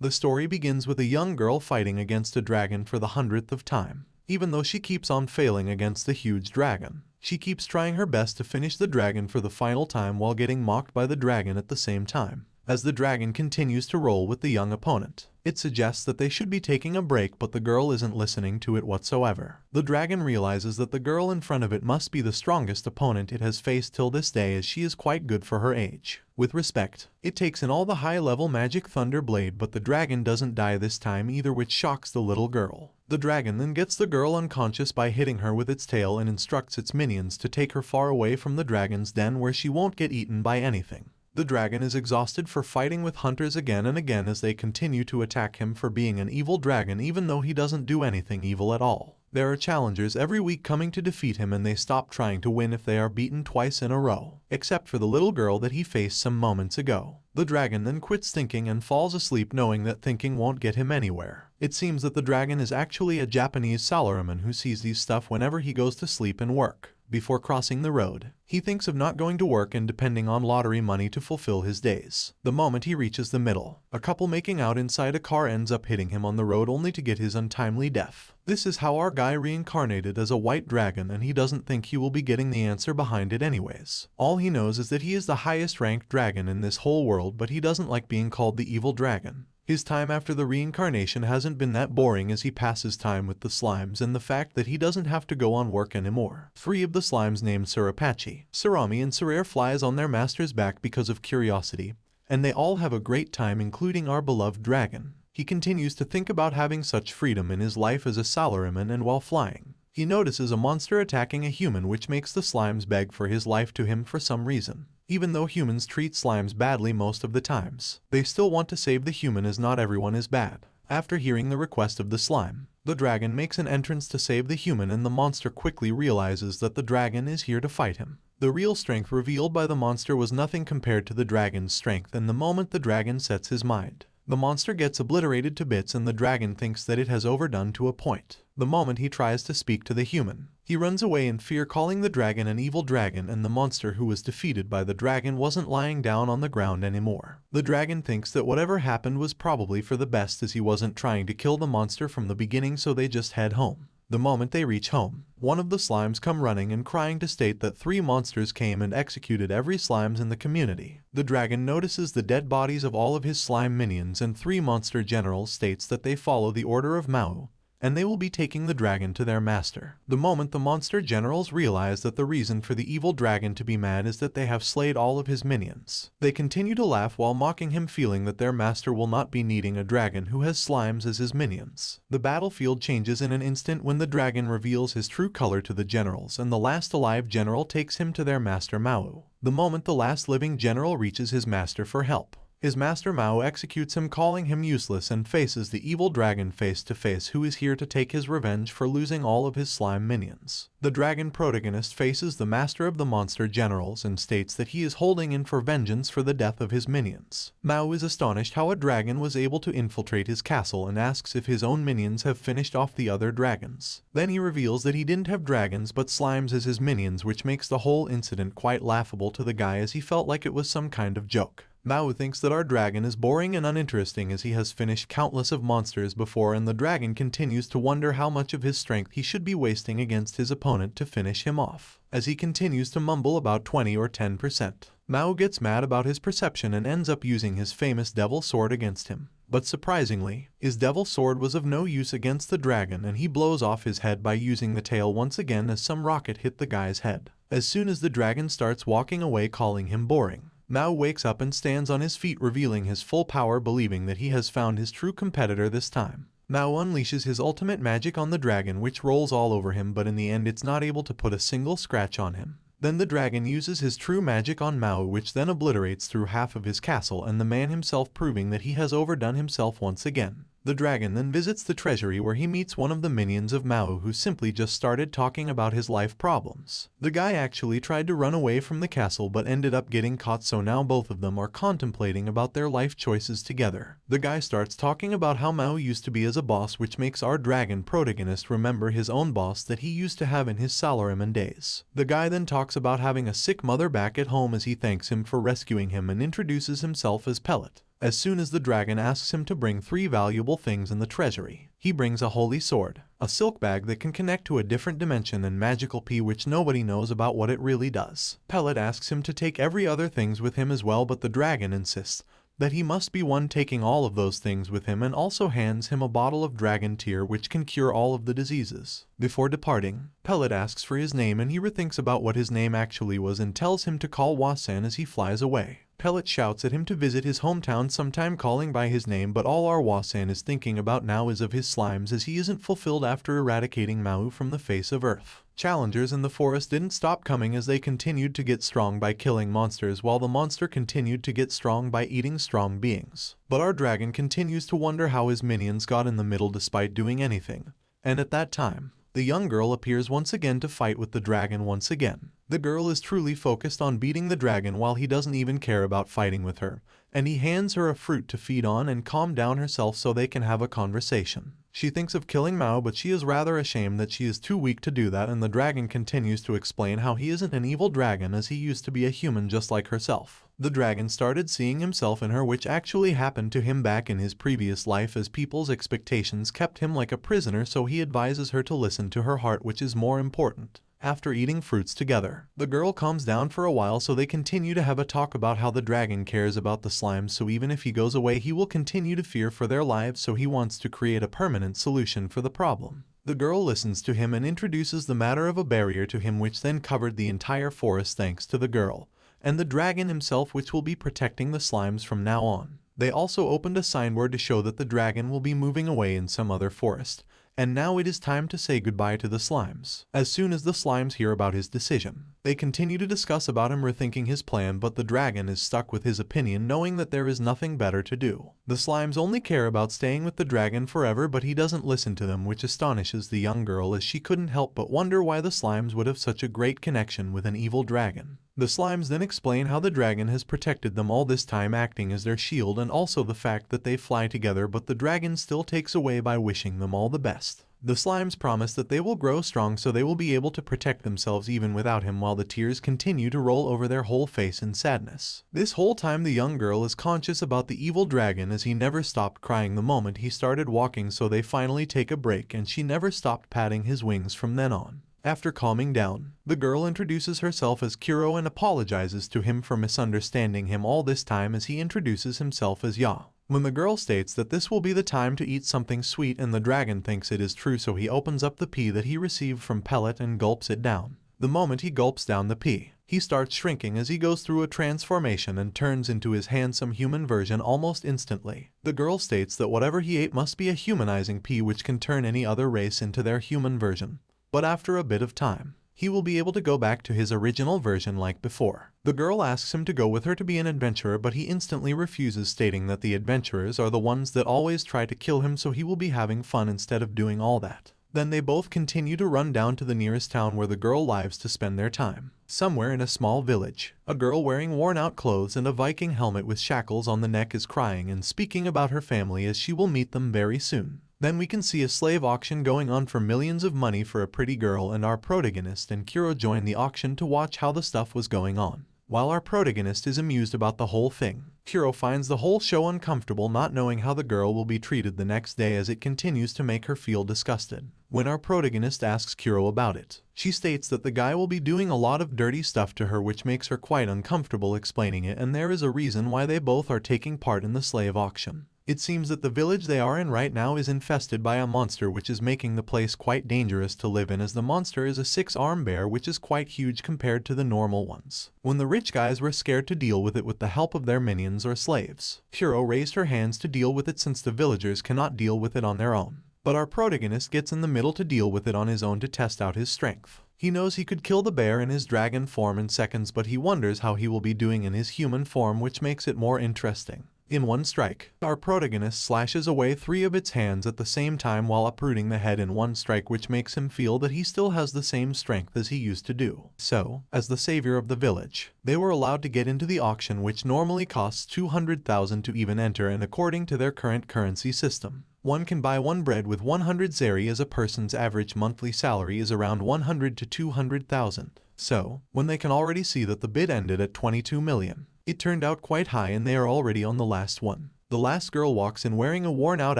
The story begins with a young girl fighting against a dragon for the 100th time. Even though she keeps on failing against the huge dragon, she keeps trying her best to finish the dragon for the final time while getting mocked by the dragon at the same time. As the dragon continues to roll with the young opponent, it suggests that they should be taking a break, but the girl isn't listening to it whatsoever. The dragon realizes that the girl in front of it must be the strongest opponent it has faced till this day, as she is quite good for her age. With respect, it takes in all the high-level magic Thunder Blade, but the dragon doesn't die this time either, which shocks the little girl. The dragon then gets the girl unconscious by hitting her with its tail and instructs its minions to take her far away from the dragon's den where she won't get eaten by anything. The dragon is exhausted for fighting with hunters again and again as they continue to attack him for being an evil dragon, even though he doesn't do anything evil at all. There are challengers every week coming to defeat him, and they stop trying to win if they are beaten twice in a row, except for the little girl that he faced some moments ago. The dragon then quits thinking and falls asleep, knowing that thinking won't get him anywhere. It seems that the dragon is actually a Japanese salaryman who sees these stuff whenever he goes to sleep and work. Before crossing the road, he thinks of not going to work and depending on lottery money to fulfill his days. The moment he reaches the middle, a couple making out inside a car ends up hitting him on the road, only to get his untimely death. This is how our guy reincarnated as a white dragon, and he doesn't think he will be getting the answer behind it anyways. All he knows is that he is the highest ranked dragon in this whole world, but he doesn't like being called the evil dragon. His time after the reincarnation hasn't been that boring, as he passes time with the slimes and the fact that he doesn't have to go on work anymore. 3 of the slimes named Surapachi, Sarami and Sarare flies on their master's back because of curiosity, and they all have a great time, including our beloved dragon. He continues to think about having such freedom in his life as a salaryman, and while flying, he notices a monster attacking a human, which makes the slimes beg for his life to him for some reason. Even though humans treat slimes badly most of the times, they still want to save the human, as not everyone is bad. After hearing the request of the slime, the dragon makes an entrance to save the human, and the monster quickly realizes that the dragon is here to fight him. The real strength revealed by the monster was nothing compared to the dragon's strength, and the moment the dragon sets his mind, the monster gets obliterated to bits, and the dragon thinks that it has overdone to a point. The moment he tries to speak to the human, he runs away in fear, calling the dragon an evil dragon, and the monster who was defeated by the dragon wasn't lying down on the ground anymore. The dragon thinks that whatever happened was probably for the best, as he wasn't trying to kill the monster from the beginning, so they just head home. The moment they reach home, one of the slimes come running and crying to state that 3 monsters came and executed every slimes in the community. The dragon notices the dead bodies of all of his slime minions, and 3 monster generals states that they follow the order of Mao, and they will be taking the dragon to their master. The moment the monster generals realize that the reason for the evil dragon to be mad is that they have slayed all of his minions, they continue to laugh while mocking him, feeling that their master will not be needing a dragon who has slimes as his minions. The battlefield changes in an instant when the dragon reveals his true color to the generals, and the last alive general takes him to their master Mao. The moment the last living general reaches his master for help, his master Mao executes him, calling him useless, and faces the evil dragon face to face, who is here to take his revenge for losing all of his slime minions. The dragon protagonist faces the master of the monster generals and states that he is holding in for vengeance for the death of his minions. Mao is astonished how a dragon was able to infiltrate his castle and asks if his own minions have finished off the other dragons. Then he reveals that he didn't have dragons but slimes as his minions, which makes the whole incident quite laughable to the guy, as he felt like it was some kind of joke. Mao thinks that our dragon is boring and uninteresting, as he has finished countless of monsters before, and the dragon continues to wonder how much of his strength he should be wasting against his opponent to finish him off. As he continues to mumble about 20 or 10%, Mao gets mad about his perception and ends up using his famous devil sword against him. But surprisingly, his devil sword was of no use against the dragon, and he blows off his head by using the tail once again as some rocket hit the guy's head. As soon as the dragon starts walking away, calling him boring, Mao wakes up and stands on his feet, revealing his full power, believing that he has found his true competitor this time. Mao unleashes his ultimate magic on the dragon, which rolls all over him, but in the end it's not able to put a single scratch on him. Then the dragon uses his true magic on Mao, which then obliterates through half of his castle and the man himself, proving that he has overdone himself once again. The dragon then visits the treasury, where he meets one of the minions of Mao, who simply just started talking about his life problems. The guy actually tried to run away from the castle but ended up getting caught, so now both of them are contemplating about their life choices together. The guy starts talking about how Mao used to be as a boss, which makes our dragon protagonist remember his own boss that he used to have in his salaryman days. The guy then talks about having a sick mother back at home, as he thanks him for rescuing him and introduces himself as Pellet. As soon as the dragon asks him to bring 3 valuable things in the treasury, he brings a holy sword, a silk bag that can connect to a different dimension, and magical pea which nobody knows about what it really does. Pellet asks him to take every other things with him as well, but the dragon insists that he must be one taking all of those things with him, and also hands him a bottle of dragon tear which can cure all of the diseases. Before departing, Pellet asks for his name, and he rethinks about what his name actually was and tells him to call Wasan as he flies away. Pellet shouts at him to visit his hometown sometime, calling by his name, but all our Wasan is thinking about now is of his slimes, as he isn't fulfilled after eradicating Mau from the face of Earth. Challengers in the forest didn't stop coming as they continued to get strong by killing monsters, while the monster continued to get strong by eating strong beings. But our dragon continues to wonder how his minions got in the middle despite doing anything. And at that time, the young girl appears once again to fight with the dragon once again. The girl is truly focused on beating the dragon while he doesn't even care about fighting with her, and he hands her a fruit to feed on and calm down herself so they can have a conversation. She thinks of killing Mao, but she is rather ashamed that she is too weak to do that, and the dragon continues to explain how he isn't an evil dragon as he used to be a human just like herself. The dragon started seeing himself in her, which actually happened to him back in his previous life, as people's expectations kept him like a prisoner, so he advises her to listen to her heart, which is more important. After eating fruits together, the girl calms down for a while, so they continue to have a talk about how the dragon cares about the slimes, so even if he goes away he will continue to fear for their lives, so he wants to create a permanent solution for the problem. The girl listens to him and introduces the matter of a barrier to him, which then covered the entire forest thanks to the girl and the dragon himself, which will be protecting the slimes from now on. They also opened a signboard to show that the dragon will be moving away in some other forest, and now it is time to say goodbye to the slimes. As soon as the slimes hear about his decision, they continue to discuss about him rethinking his plan, but the dragon is stuck with his opinion, knowing that there is nothing better to do. The slimes only care about staying with the dragon forever, but he doesn't listen to them, which astonishes the young girl as she couldn't help but wonder why the slimes would have such a great connection with an evil dragon. The slimes then explain how the dragon has protected them all this time, acting as their shield, and also the fact that they fly together, but the dragon still takes away by wishing them all the best. The slimes promise that they will grow strong so they will be able to protect themselves even without him, while the tears continue to roll over their whole face in sadness. This whole time the young girl is conscious about the evil dragon, as he never stopped crying the moment he started walking, so they finally take a break and she never stopped patting his wings from then on. After calming down, the girl introduces herself as Kuro and apologizes to him for misunderstanding him all this time, as he introduces himself as Ya. When the girl states that this will be the time to eat something sweet, and the dragon thinks it is true, so he opens up the pea that he received from Pellet and gulps it down. The moment he gulps down the pea, he starts shrinking as he goes through a transformation and turns into his handsome human version almost instantly. The girl states that whatever he ate must be a humanizing pea which can turn any other race into their human version. But after a bit of time, he will be able to go back to his original version like before. The girl asks him to go with her to be an adventurer, but he instantly refuses, stating that the adventurers are the ones that always try to kill him, so he will be having fun instead of doing all that. Then they both continue to run down to the nearest town where the girl lives to spend their time. Somewhere in a small village, a girl wearing worn-out clothes and a Viking helmet with shackles on the neck is crying and speaking about her family, as she will meet them very soon. Then we can see a slave auction going on for millions of money for a pretty girl, and our protagonist and Kuro join the auction to watch how the stuff was going on. While our protagonist is amused about the whole thing, Kuro finds the whole show uncomfortable, not knowing how the girl will be treated the next day, as it continues to make her feel disgusted. When our protagonist asks Kuro about it, she states that the guy will be doing a lot of dirty stuff to her, which makes her quite uncomfortable explaining it, and there is a reason why they both are taking part in the slave auction. It seems that the village they are in right now is infested by a monster, which is making the place quite dangerous to live in, as the monster is a 6-armed bear which is quite huge compared to the normal ones. When the rich guys were scared to deal with it with the help of their minions or slaves, Kuro raised her hands to deal with it since the villagers cannot deal with it on their own. But our protagonist gets in the middle to deal with it on his own to test out his strength. He knows he could kill the bear in his dragon form in seconds, but he wonders how he will be doing in his human form, which makes it more interesting. In one strike, our protagonist slashes away 3 of its hands at the same time while uprooting the head in one strike, which makes him feel that he still has the same strength as he used to do. So, as the savior of the village, they were allowed to get into the auction, which normally costs 200,000 to even enter, and according to their current currency system, one can buy one bread with 100 zeri, as a person's average monthly salary is around 100 to 200,000. So, when they can already see that the bid ended at 22 million, It turned out quite high and they are already on the last one. The last girl walks in wearing a worn-out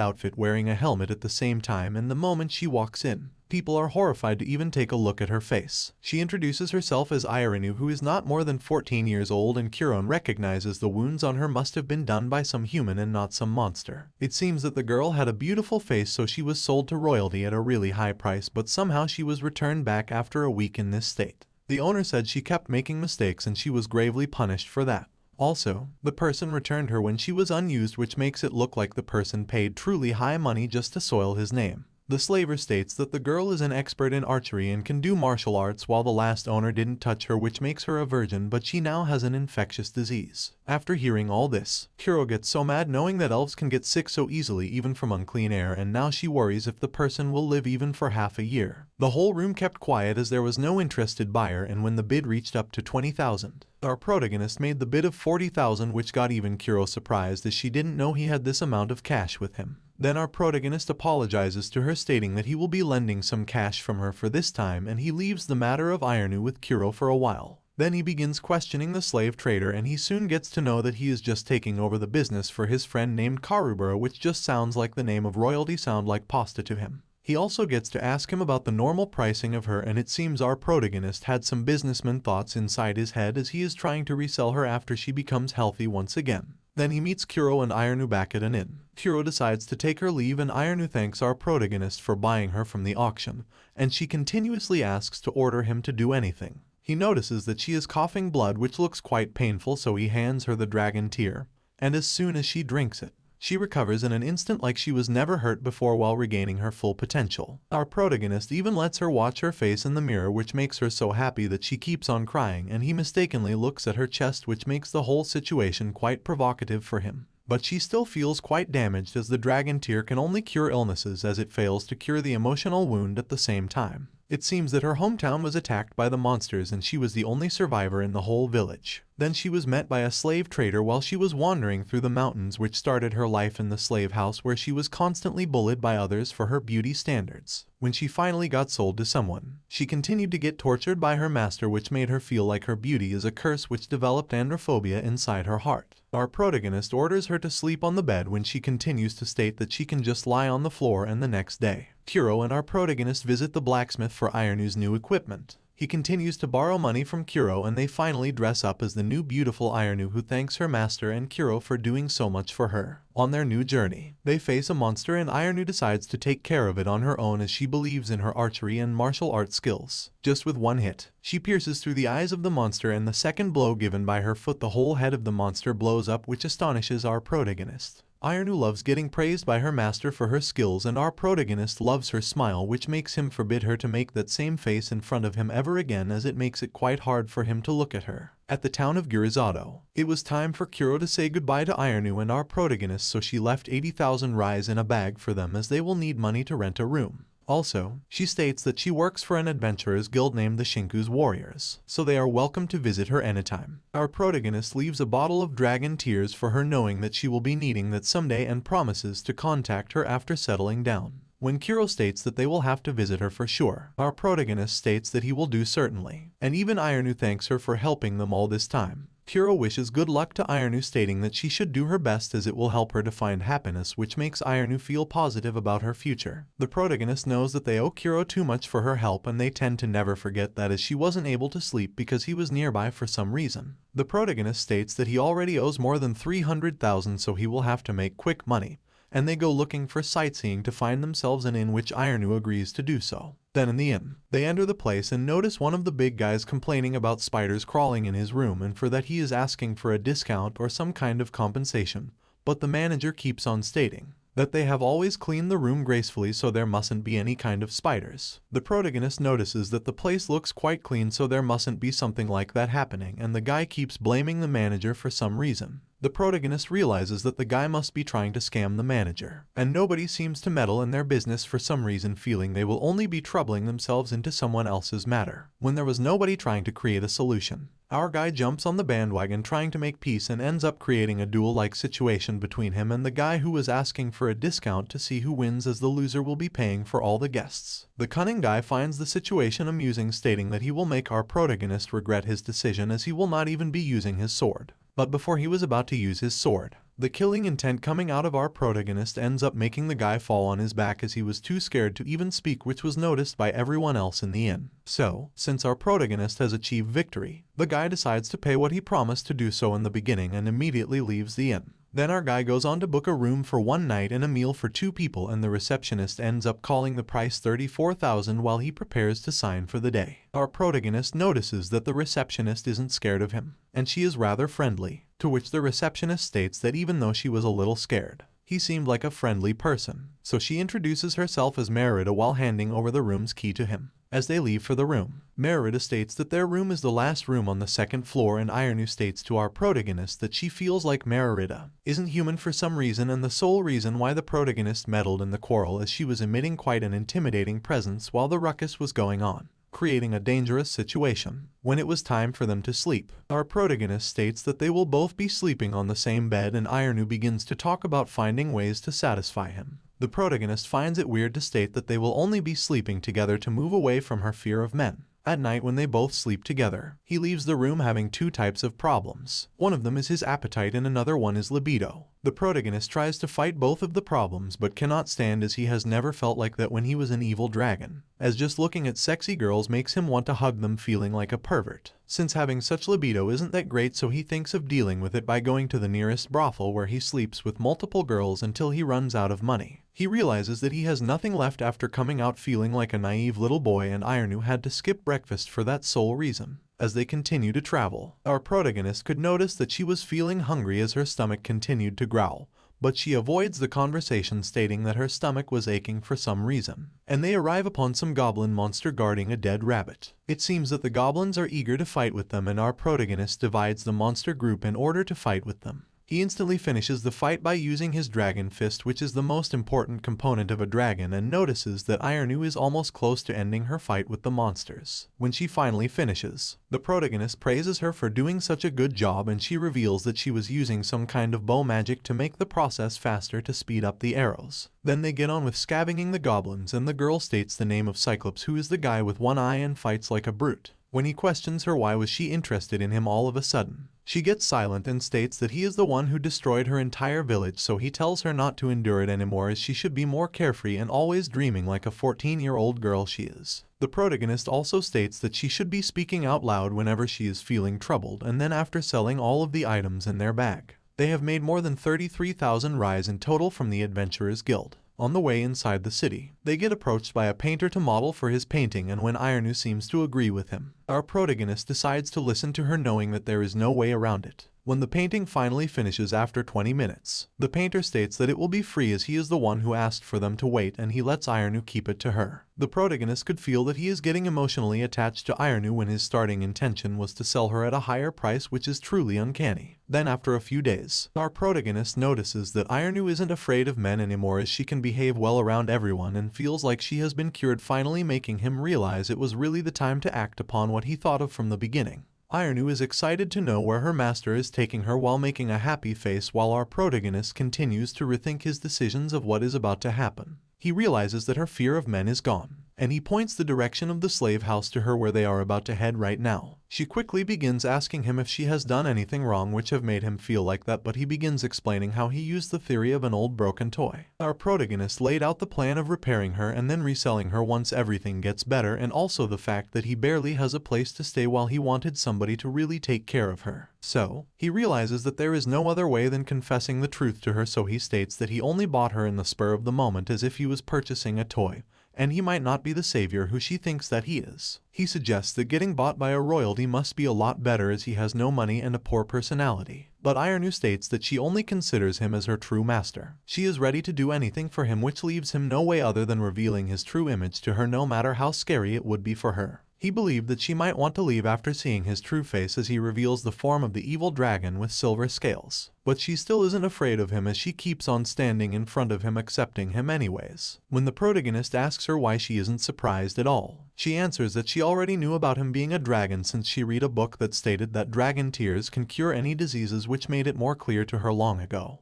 outfit, wearing a helmet at the same time, and the moment she walks in, people are horrified to even take a look at her face. She introduces herself as Irinu, who is not more than 14 years old, and Kuro recognizes the wounds on her must have been done by some human and not some monster. It seems that the girl had a beautiful face, so she was sold to royalty at a really high price, but somehow she was returned back after a week in this state. The owner said she kept making mistakes and she was gravely punished for that. Also, the person returned her when she was unused, which makes it look like the person paid truly high money just to soil his name. The slaver states that the girl is an expert in archery and can do martial arts, while the last owner didn't touch her, which makes her a virgin, but she now has an infectious disease. After hearing all this, Kuro gets so mad knowing that elves can get sick so easily even from unclean air, and now she worries if the person will live even for half a year. The whole room kept quiet as there was no interested buyer, and when the bid reached up to 20,000, our protagonist made the bid of 40,000, which got even Kuro surprised as she didn't know he had this amount of cash with him. Then our protagonist apologizes to her, stating that he will be lending some cash from her for this time, and he leaves the matter of Irinu with Kuro for a while. Then he begins questioning the slave trader, and he soon gets to know that he is just taking over the business for his friend named Karubura, which just sounds like the name of royalty, sound like pasta to him. He also gets to ask him about the normal pricing of her, and it seems our protagonist had some businessman thoughts inside his head as he is trying to resell her after she becomes healthy once again. Then he meets Kuro and Irinu back at an inn. Kuro decides to take her leave, and Irinu thanks our protagonist for buying her from the auction, and she continuously asks to order him to do anything. He notices that she is coughing blood, which looks quite painful, so he hands her the dragon tear, and as soon as she drinks it, she recovers in an instant like she was never hurt before while regaining her full potential. Our protagonist even lets her watch her face in the mirror, which makes her so happy that she keeps on crying, and he mistakenly looks at her chest, which makes the whole situation quite provocative for him. But she still feels quite damaged as the dragon tear can only cure illnesses as it fails to cure the emotional wound at the same time. It seems that her hometown was attacked by the monsters and she was the only survivor in the whole village. Then she was met by a slave trader while she was wandering through the mountains, which started her life in the slave house where she was constantly bullied by others for her beauty standards. When she finally got sold to someone, she continued to get tortured by her master, which made her feel like her beauty is a curse, which developed androphobia inside her heart. Our protagonist orders her to sleep on the bed when she continues to state that she can just lie on the floor, and the next day, Kuro and our protagonist visit the blacksmith for Irinu's new equipment. He continues to borrow money from Kuro, and they finally dress up as the new beautiful Irinu, who thanks her master and Kuro for doing so much for her. On their new journey, they face a monster and Irinu decides to take care of it on her own as she believes in her archery and martial art skills. Just with one hit, she pierces through the eyes of the monster, and the second blow given by her foot, the whole head of the monster blows up, which astonishes our protagonist. Irinu loves getting praised by her master for her skills, and our protagonist loves her smile, which makes him forbid her to make that same face in front of him ever again, as it makes it quite hard for him to look at her. At the town of Girizado, it was time for Kuro to say goodbye to Irinu and our protagonist, so she left 80,000 rise in a bag for them as they will need money to rent a room. Also, she states that she works for an adventurers guild named the Shinku's Warriors, so they are welcome to visit her anytime. Our protagonist leaves a bottle of dragon tears for her, knowing that she will be needing that someday, and promises to contact her after settling down. When Kuro states that they will have to visit her for sure, our protagonist states that he will do certainly, and even Irinu thanks her for helping them all this time. Kuro wishes good luck to Irinu, stating that she should do her best as it will help her to find happiness, which makes Irinu feel positive about her future. The protagonist knows that they owe Kuro too much for her help, and they tend to never forget that, as she wasn't able to sleep because he was nearby for some reason. The protagonist states that he already owes more than 300,000, so he will have to make quick money, and they go looking for sightseeing to find themselves an inn, which Irinu agrees to do so. Then in the inn, they enter the place and notice one of the big guys complaining about spiders crawling in his room, and for that he is asking for a discount or some kind of compensation, but the manager keeps on stating that they have always cleaned the room gracefully, so there mustn't be any kind of spiders. The protagonist notices that the place looks quite clean, so there mustn't be something like that happening, and the guy keeps blaming the manager for some reason. The protagonist realizes that the guy must be trying to scam the manager, and nobody seems to meddle in their business for some reason, feeling they will only be troubling themselves into someone else's matter, when there was nobody trying to create a solution. Our guy jumps on the bandwagon trying to make peace and ends up creating a duel-like situation between him and the guy who was asking for a discount to see who wins, as the loser will be paying for all the guests. The cunning guy finds the situation amusing, stating that he will make our protagonist regret his decision as he will not even be using his sword. But before he was about to use his sword, the killing intent coming out of our protagonist ends up making the guy fall on his back as he was too scared to even speak, which was noticed by everyone else in the inn. So, since our protagonist has achieved victory, the guy decides to pay what he promised to do so in the beginning and immediately leaves the inn. Then our guy goes on to book a room for one night and a meal for 2 people, and the receptionist ends up calling the price $34,000 while he prepares to sign for the day. Our protagonist notices that the receptionist isn't scared of him, and she is rather friendly, to which the receptionist states that even though she was a little scared, he seemed like a friendly person, so she introduces herself as Merida while handing over the room's key to him. As they leave for the room, Merida states that their room is the last room on the 2nd floor, and Ironu states to our protagonist that she feels like Merida isn't human for some reason, and the sole reason why the protagonist meddled in the quarrel is she was emitting quite an intimidating presence while the ruckus was going on, creating a dangerous situation. When it was time for them to sleep, our protagonist states that they will both be sleeping on the same bed, and Ironu begins to talk about finding ways to satisfy him. The protagonist finds it weird to state that they will only be sleeping together to move away from her fear of men. At night, when they both sleep together, he leaves the room having 2 types of problems. One of them is his appetite and another one is libido. The protagonist tries to fight both of the problems but cannot stand, as he has never felt like that when he was an evil dragon, as just looking at sexy girls makes him want to hug them, feeling like a pervert. Since having such libido isn't that great, so he thinks of dealing with it by going to the nearest brothel where he sleeps with multiple girls until he runs out of money. He realizes that he has nothing left after coming out feeling like a naive little boy, and Ironu had to skip breakfast for that sole reason. As they continue to travel, our protagonist could notice that she was feeling hungry as her stomach continued to growl, but she avoids the conversation, stating that her stomach was aching for some reason. And they arrive upon some goblin monster guarding a dead rabbit. It seems that the goblins are eager to fight with them, and our protagonist divides the monster group in order to fight with them. He instantly finishes the fight by using his dragon fist, which is the most important component of a dragon, and notices that Ironu is almost close to ending her fight with the monsters. When she finally finishes, the protagonist praises her for doing such a good job, and she reveals that she was using some kind of bow magic to make the process faster to speed up the arrows. Then they get on with scavenging the goblins, and the girl states the name of Cyclops, who is the guy with one eye and fights like a brute. When he questions her why was she interested in him all of a sudden, she gets silent and states that he is the one who destroyed her entire village, so he tells her not to endure it anymore, as she should be more carefree and always dreaming like a 14-year-old girl she is. The protagonist also states that she should be speaking out loud whenever she is feeling troubled, and then after selling all of the items in their bag, they have made more than 33,000 rise in total from the Adventurers Guild. On the way inside the city, they get approached by a painter to model for his painting, and when Ironu seems to agree with him, our protagonist decides to listen to her, knowing that there is no way around it. When the painting finally finishes after 20 minutes, the painter states that it will be free as he is the one who asked for them to wait, and he lets Ironu keep it to her. The protagonist could feel that he is getting emotionally attached to Ironu when his starting intention was to sell her at a higher price, which is truly uncanny. Then after a few days, our protagonist notices that Ironu isn't afraid of men anymore, as she can behave well around everyone and feels like she has been cured, finally making him realize it was really the time to act upon what he thought of from the beginning. Ironu is excited to know where her master is taking her while making a happy face, while our protagonist continues to rethink his decisions of what is about to happen. He realizes that her fear of men is gone, and he points the direction of the slave house to her, where they are about to head right now. She quickly begins asking him if she has done anything wrong which have made him feel like that, but he begins explaining how he used the theory of an old broken toy. Our protagonist laid out the plan of repairing her and then reselling her once everything gets better, and also the fact that he barely has a place to stay while he wanted somebody to really take care of her. So, he realizes that there is no other way than confessing the truth to her, so he states that he only bought her in the spur of the moment, as if he was purchasing a toy, and he might not be the savior who she thinks that he is. He suggests that getting bought by a royalty must be a lot better, as he has no money and a poor personality. But Ironu states that she only considers him as her true master. She is ready to do anything for him, which leaves him no way other than revealing his true image to her, no matter how scary it would be for her. He believed that she might want to leave after seeing his true face, as he reveals the form of the evil dragon with silver scales. But she still isn't afraid of him, as she keeps on standing in front of him, accepting him anyways. When the protagonist asks her why she isn't surprised at all, she answers that she already knew about him being a dragon, since she read a book that stated that dragon tears can cure any diseases, which made it more clear to her long ago.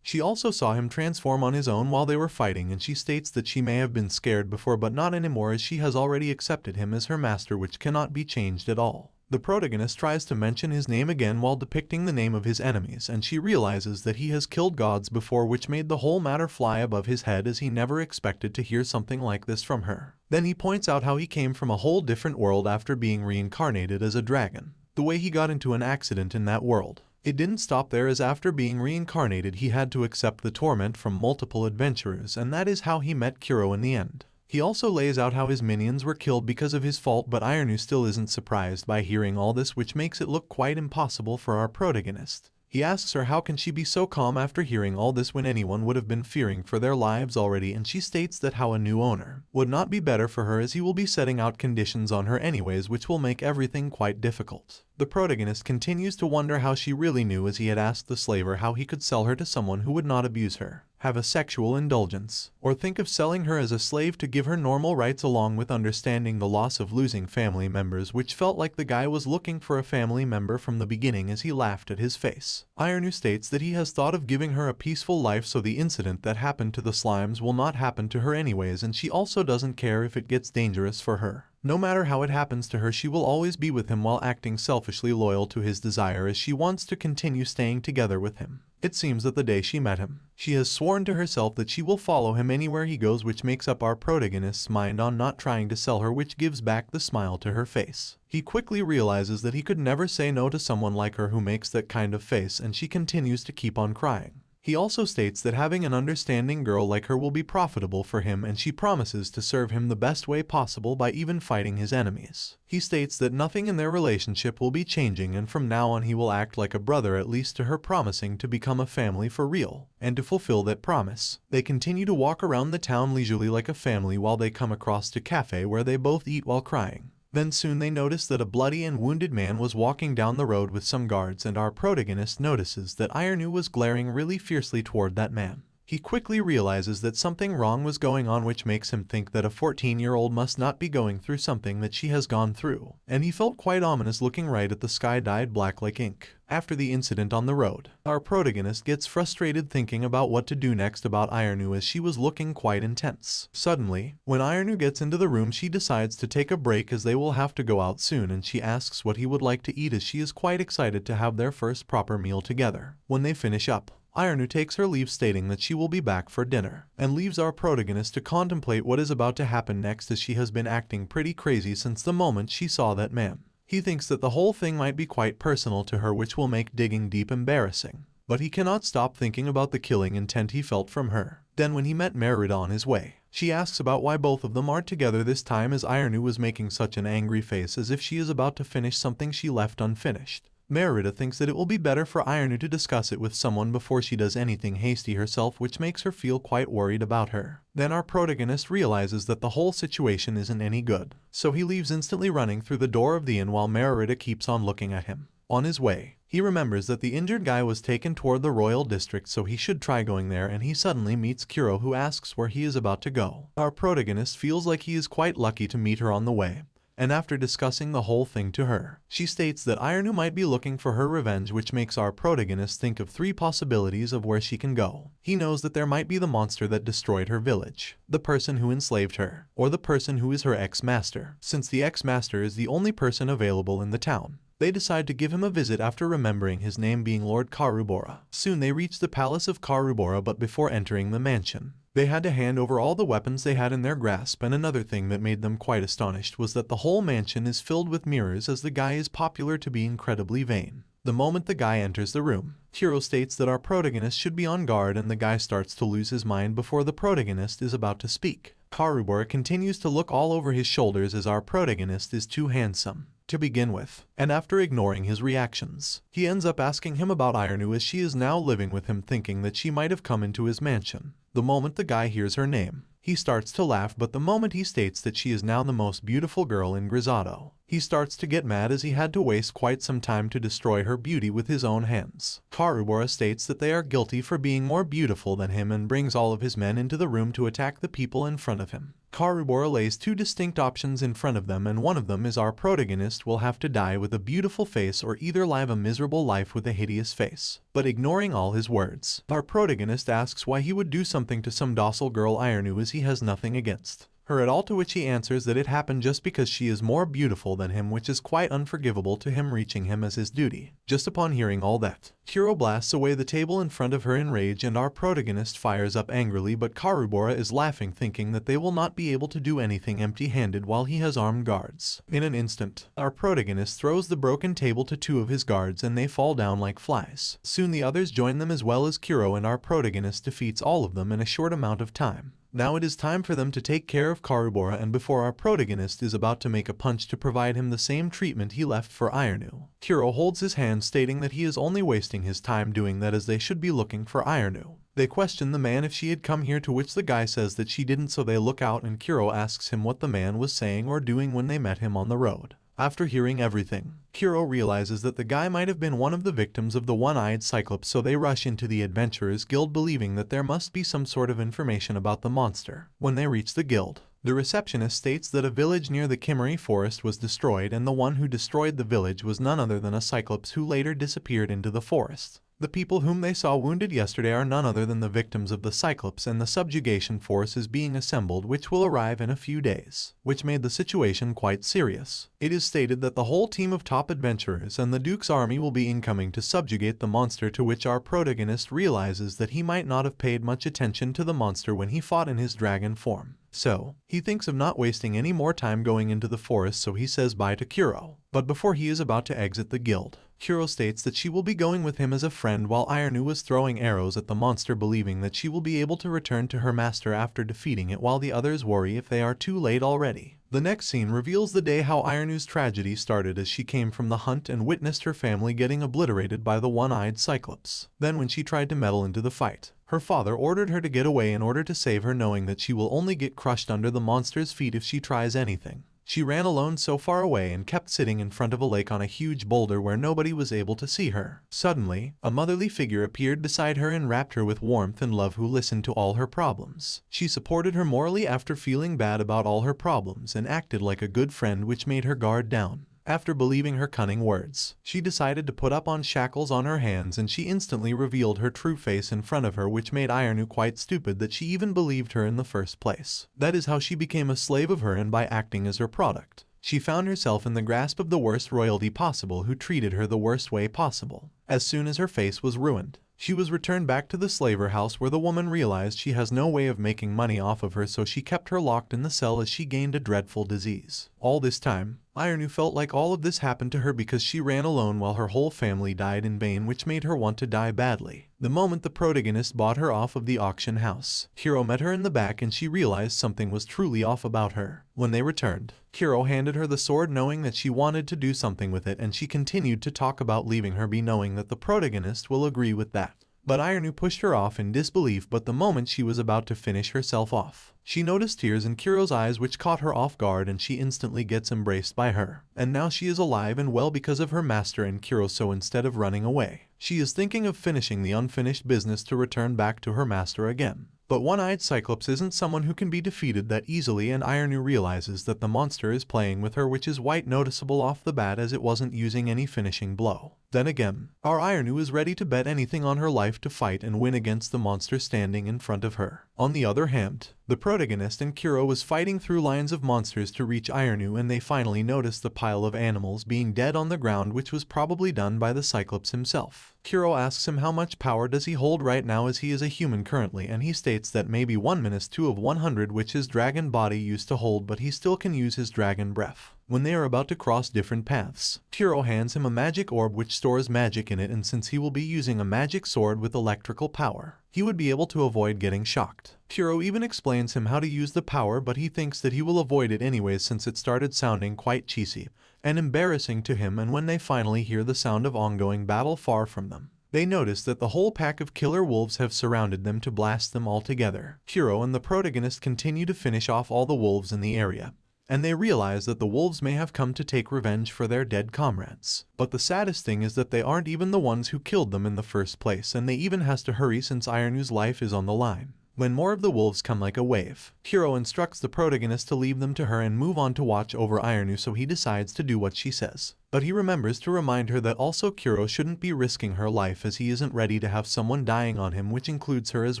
She also saw him transform on his own while they were fighting, and she states that she may have been scared before but not anymore, as she has already accepted him as her master, which cannot be changed at all. The protagonist tries to mention his name again while depicting the name of his enemies, and she realizes that he has killed gods before, which made the whole matter fly above his head, as he never expected to hear something like this from her. Then he points out how he came from a whole different world after being reincarnated as a dragon. The way he got into an accident in that world. It didn't stop there, as after being reincarnated he had to accept the torment from multiple adventurers, and that is how he met Kuro in the end. He also lays out how his minions were killed because of his fault, but Ironu still isn't surprised by hearing all this, which makes it look quite impossible for our protagonist. He asks her how can she be so calm after hearing all this when anyone would have been fearing for their lives already, and she states that how a new owner would not be better for her, as he will be setting out conditions on her anyways, which will make everything quite difficult. The protagonist continues to wonder how she really knew, as he had asked the slaver how he could sell her to someone who would not abuse her, have a sexual indulgence, or think of selling her as a slave to give her normal rights, along with understanding the loss of losing family members, which felt like the guy was looking for a family member from the beginning, as he laughed at his face. Ironu states that he has thought of giving her a peaceful life, so the incident that happened to the slimes will not happen to her anyways, and she also doesn't care if it gets dangerous for her. No matter how it happens to her, she will always be with him while acting selfishly loyal to his desire, as she wants to continue staying together with him. It seems that the day she met him, she has sworn to herself that she will follow him anywhere he goes, which makes up our protagonist's mind on not trying to sell her, which gives back the smile to her face. He quickly realizes that he could never say no to someone like her who makes that kind of face, and she continues to keep on crying. He also states that having an understanding girl like her will be profitable for him, and she promises to serve him the best way possible by even fighting his enemies. He states that nothing in their relationship will be changing, and from now on he will act like a brother at least to her, promising to become a family for real. And to fulfill that promise, they continue to walk around the town leisurely like a family while they come across a cafe where they both eat while crying. Then soon they notice that a bloody and wounded man was walking down the road with some guards, and our protagonist notices that Ironu was glaring really fiercely toward that man. He quickly realizes that something wrong was going on, which makes him think that a 14-year-old must not be going through something that she has gone through, and he felt quite ominous looking right at the sky dyed black like ink. After the incident on the road, our protagonist gets frustrated thinking about what to do next about Ironu, as she was looking quite intense. Suddenly, when Ironu gets into the room, she decides to take a break as they will have to go out soon, and she asks what he would like to eat, as she is quite excited to have their first proper meal together. When they finish up, Ironu takes her leave, stating that she will be back for dinner, and leaves our protagonist to contemplate what is about to happen next, as she has been acting pretty crazy since the moment she saw that man. He thinks that the whole thing might be quite personal to her, which will make digging deep embarrassing, but he cannot stop thinking about the killing intent he felt from her. Then when he met Merida on his way, she asks about why both of them are together this time, as Ironu was making such an angry face as if she is about to finish something she left unfinished. Merida thinks that it will be better for Ironu to discuss it with someone before she does anything hasty herself, which makes her feel quite worried about her. Then our protagonist realizes that the whole situation isn't any good, so he leaves instantly, running through the door of the inn while Merida keeps on looking at him. On his way, he remembers that the injured guy was taken toward the royal district, so he should try going there, and he suddenly meets Kuro, who asks where he is about to go. Our protagonist feels like he is quite lucky to meet her on the way, and after discussing the whole thing to her, she states that Ironu might be looking for her revenge, which makes our protagonist think of 3 possibilities of where she can go. He knows that there might be the monster that destroyed her village, the person who enslaved her, or the person who is her ex-master. Since the ex-master is the only person available in the town, they decide to give him a visit after remembering his name being Lord Karubora. Soon they reach the palace of Karubora, but before entering the mansion, they had to hand over all the weapons they had in their grasp, and another thing that made them quite astonished was that the whole mansion is filled with mirrors, as the guy is popular to be incredibly vain. The moment the guy enters the room, Kuro states that our protagonist should be on guard, and the guy starts to lose his mind before the protagonist is about to speak. Karubora continues to look all over his shoulders, as our protagonist is too handsome to begin with, and after ignoring his reactions, he ends up asking him about Ironu, as she is now living with him, thinking that she might have come into his mansion. The moment the guy hears her name, he starts to laugh, but the moment he states that she is now the most beautiful girl in Grisato, he starts to get mad, as he had to waste quite some time to destroy her beauty with his own hands. Karubora states that they are guilty for being more beautiful than him, and brings all of his men into the room to attack the people in front of him. Karubora lays 2 distinct options in front of them, and one of them is our protagonist will have to die with a beautiful face, or either live a miserable life with a hideous face. But ignoring all his words, our protagonist asks why he would do something to some docile girl Ironu, as he has nothing against her at all, to which he answers that it happened just because she is more beautiful than him, which is quite unforgivable to him, reaching him as his duty. Just upon hearing all that, Kuro blasts away the table in front of her in rage, and our protagonist fires up angrily, but Karubora is laughing, thinking that they will not be able to do anything empty-handed while he has armed guards. In an instant, our protagonist throws the broken table to two of his guards and they fall down like flies. Soon the others join them as well as Kuro, and our protagonist defeats all of them in a short amount of time. Now it is time for them to take care of Karubora, and before our protagonist is about to make a punch to provide him the same treatment he left for Ironu, Kuro holds his hand, stating that he is only wasting his time doing that, as they should be looking for Ironu. They question the man if she had come here, to which the guy says that she didn't, so they look out and Kuro asks him what the man was saying or doing when they met him on the road. After hearing everything, Kuro realizes that the guy might have been one of the victims of the one-eyed Cyclops, so they rush into the Adventurers Guild, believing that there must be some sort of information about the monster. When they reach the guild, the receptionist states that a village near the Kimmery Forest was destroyed, and the one who destroyed the village was none other than a Cyclops who later disappeared into the forest. The people whom they saw wounded yesterday are none other than the victims of the Cyclops, and the subjugation force is being assembled, which will arrive in a few days, which made the situation quite serious. It is stated that the whole team of top adventurers and the Duke's army will be incoming to subjugate the monster, to which our protagonist realizes that he might not have paid much attention to the monster when he fought in his dragon form. So, he thinks of not wasting any more time going into the forest, so he says bye to Kuro. But before he is about to exit the guild, Kuro states that she will be going with him as a friend, while Ironu is throwing arrows at the monster, believing that she will be able to return to her master after defeating it, while the others worry if they are too late already. The next scene reveals the day how Ironu's tragedy started, as she came from the hunt and witnessed her family getting obliterated by the one-eyed Cyclops. Then when she tried to meddle into the fight, her father ordered her to get away in order to save her, knowing that she will only get crushed under the monster's feet if she tries anything. She ran alone so far away and kept sitting in front of a lake on a huge boulder where nobody was able to see her. Suddenly, a motherly figure appeared beside her and wrapped her with warmth and love, who listened to all her problems. She supported her morally after feeling bad about all her problems and acted like a good friend, which made her guard down. After believing her cunning words, she decided to put up on shackles on her hands, and she instantly revealed her true face in front of her, which made Ironu quite stupid that she even believed her in the first place. That is how she became a slave of her, and by acting as her product, she found herself in the grasp of the worst royalty possible, who treated her the worst way possible. As soon as her face was ruined, she was returned back to the slaver house, where the woman realized she has no way of making money off of her, so she kept her locked in the cell as she gained a dreadful disease. All this time, Ironu felt like all of this happened to her because she ran alone while her whole family died in vain, which made her want to die badly. The moment the protagonist bought her off of the auction house, Kuro met her in the back and she realized something was truly off about her. When they returned, Kuro handed her the sword, knowing that she wanted to do something with it, and she continued to talk about leaving her be, knowing that the protagonist will agree with that. But Ironu pushed her off in disbelief, but the moment she was about to finish herself off, she noticed tears in Kuro's eyes, which caught her off guard, and she instantly gets embraced by her. And now she is alive and well because of her master and Kuro, so instead of running away, she is thinking of finishing the unfinished business to return back to her master again. But one-eyed Cyclops isn't someone who can be defeated that easily, and Ironu realizes that the monster is playing with her, which is quite noticeable off the bat, as it wasn't using any finishing blow. Then again, our Ironu is ready to bet anything on her life to fight and win against the monster standing in front of her. On the other hand, the protagonist and Kuro was fighting through lines of monsters to reach Ironu, and they finally noticed the pile of animals being dead on the ground, which was probably done by the Cyclops himself. Kuro asks him how much power does he hold right now, as he is a human currently, and he states that maybe 1-2 of 100, which his dragon body used to hold, but he still can use his dragon breath. When they are about to cross different paths, Kuro hands him a magic orb which stores magic in it, and since he will be using a magic sword with electrical power, he would be able to avoid getting shocked. Kuro even explains him how to use the power, but he thinks that he will avoid it anyways since it started sounding quite cheesy and embarrassing to him. And when they finally hear the sound of ongoing battle far from them, they notice that the whole pack of killer wolves have surrounded them to blast them all together. Kuro and the protagonist continue to finish off all the wolves in the area, and they realize that the wolves may have come to take revenge for their dead comrades. But the saddest thing is that they aren't even the ones who killed them in the first place, and they even has to hurry since Ironu's life is on the line. When more of the wolves come like a wave, Kuro instructs the protagonist to leave them to her and move on to watch over Ironu, so he decides to do what she says. But he remembers to remind her that also Kuro shouldn't be risking her life as he isn't ready to have someone dying on him, which includes her as